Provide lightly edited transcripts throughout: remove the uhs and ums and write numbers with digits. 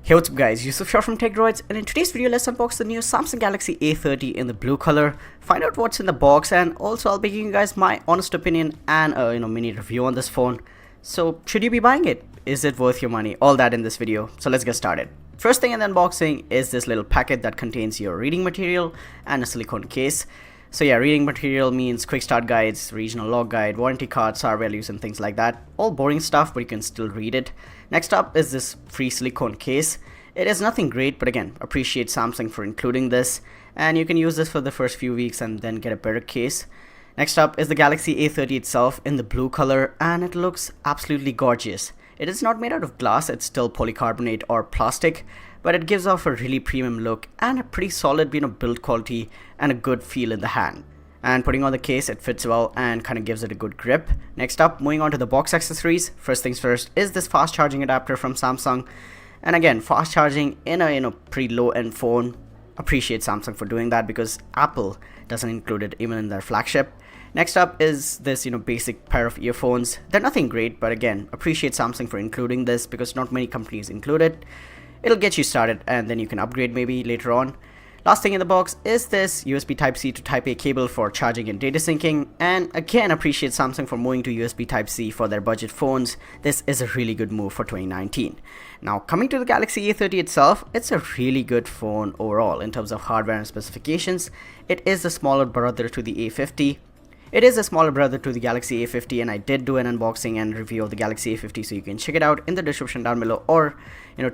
Hey, what's up guys, Yusuf here from TechDroids, and in today's video let's unbox the new Samsung Galaxy A30 in the blue color, find out what's in the box, and also I'll be giving you guys my honest opinion and a mini review on this phone. So should you be buying it? Is it worth your money? All that in this video, so let's get started. First thing in the unboxing is this little packet that contains your reading material and a silicone case. So yeah, reading material means quick start guides, regional log guide, warranty card, SAR values and things like that. All boring stuff, but you can still read it. Next up is this free silicone case. It is nothing great, but again, appreciate Samsung for including this. And you can use this for the first few weeks and then get a better case. Next up is the Galaxy A30 itself in the blue color, and it looks absolutely gorgeous. It is not made out of glass, it's still polycarbonate or plastic, but it gives off a really premium look and a pretty solid build quality and a good feel in the hand. And putting on the case, it fits well and kind of gives it a good grip. Next up, moving on to the box accessories. First things first is this fast charging adapter from Samsung. And again, fast charging in a pretty low end phone. Appreciate Samsung for doing that because Apple doesn't include it even in their flagship. Next up is this basic pair of earphones. They're nothing great, but again, appreciate Samsung for including this because not many companies include it. It'll get you started and then you can upgrade maybe later on. Last thing in the box is this USB Type-C to Type-A cable for charging and data syncing, and again appreciate Samsung for moving to USB Type-C for their budget phones. This is a really good move for 2019. Now coming to the Galaxy A30 itself, it's a really good phone overall in terms of hardware and specifications. It is the smaller brother to the A50. It is a smaller brother to the Galaxy A50, and I did do an unboxing and review of the Galaxy A50, so you can check it out in the description down below, or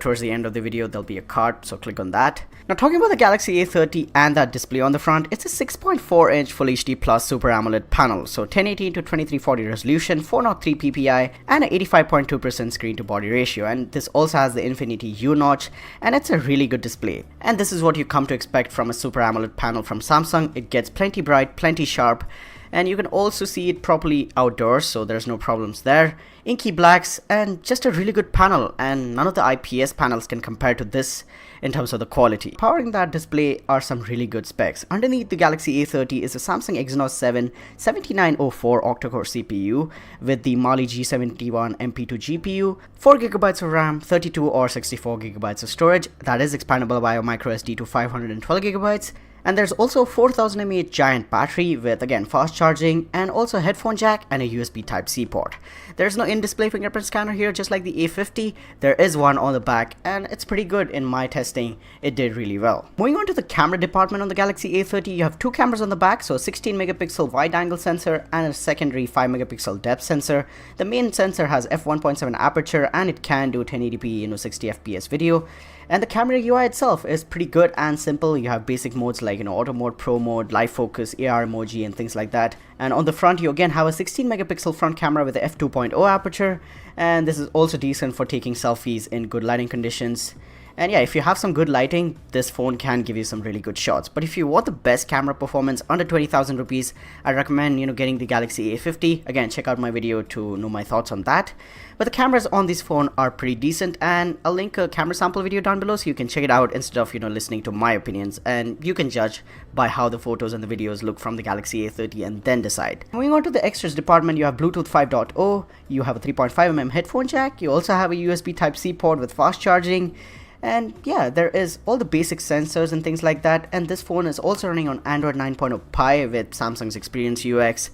towards the end of the video there'll be a card, so click on that. Now talking about the Galaxy A30 and that display on the front, it's a 6.4 inch Full HD Plus Super AMOLED panel, so 1080 to 2340 resolution, 403 ppi, and an 85.2% screen to body ratio, and this also has the Infinity U notch, and it's a really good display. And this is what you come to expect from a Super AMOLED panel from Samsung. It gets plenty bright, plenty sharp, and you can also see it properly outdoors, so there's no problems there. Inky blacks and just a really good panel, and none of the IPS panels can compare to this in terms of the quality. Powering that display are some really good specs. Underneath the Galaxy A30 is a Samsung Exynos 7 7904 octa-core CPU with the Mali G71 MP2 GPU, 4GB of RAM, 32 or 64GB of storage that is expandable via microSD to 512GB. And there's also a 4000 mAh giant battery with again fast charging and also a headphone jack and a USB Type-C port. There's no in-display fingerprint scanner here just like the A50. There is one on the back and it's pretty good. In my testing, it did really well. Moving on to the camera department on the Galaxy A30, you have two cameras on the back, so a 16 megapixel wide angle sensor and a secondary 5 megapixel depth sensor. The main sensor has f1.7 aperture and it can do 1080p 60 fps video. And the camera UI itself is pretty good and simple. You have basic modes like auto mode, pro mode, live focus, AR emoji and things like that. And on the front you again have a 16 megapixel front camera with a f2.0 aperture, and this is also decent for taking selfies in good lighting conditions. And yeah, if you have some good lighting, this phone can give you some really good shots. But if you want the best camera performance under 20,000 rupees, I recommend getting the Galaxy A50. Again, check out my video to know my thoughts on that. But the cameras on this phone are pretty decent, and I'll link a camera sample video down below so you can check it out instead of listening to my opinions, and you can judge by how the photos and the videos look from the Galaxy A30 and then decide. Moving on to the extras department, you have Bluetooth 5.0, you have a 3.5mm headphone jack, you also have a USB Type-C port with fast charging. And yeah, there is all the basic sensors and things like that, and this phone is also running on Android 9.0 Pie with Samsung's Experience UX.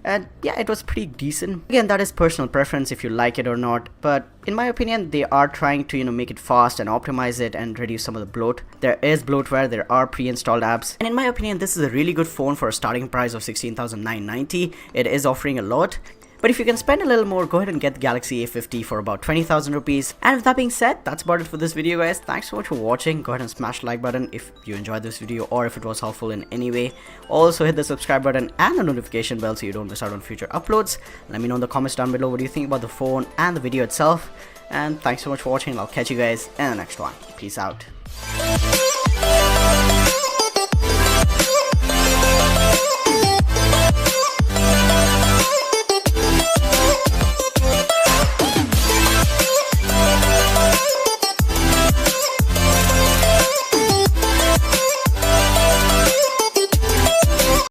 And yeah, it was pretty decent. Again, that is personal preference if you like it or not, but in my opinion they are trying to make it fast and optimize it and reduce some of the bloat. There is bloatware, there are pre-installed apps, and in my opinion this is a really good phone for a starting price of 16,990. It is offering a lot. But if you can spend a little more, go ahead and get the Galaxy A50 for about 20,000 rupees. And with that being said, that's about it for this video guys. Thanks so much for watching. Go ahead and smash the like button if you enjoyed this video or if it was helpful in any way. Also hit the subscribe button and the notification bell so you don't miss out on future uploads. Let me know in the comments down below what do you think about the phone and the video itself. And thanks so much for watching. I'll catch you guys in the next one. Peace out.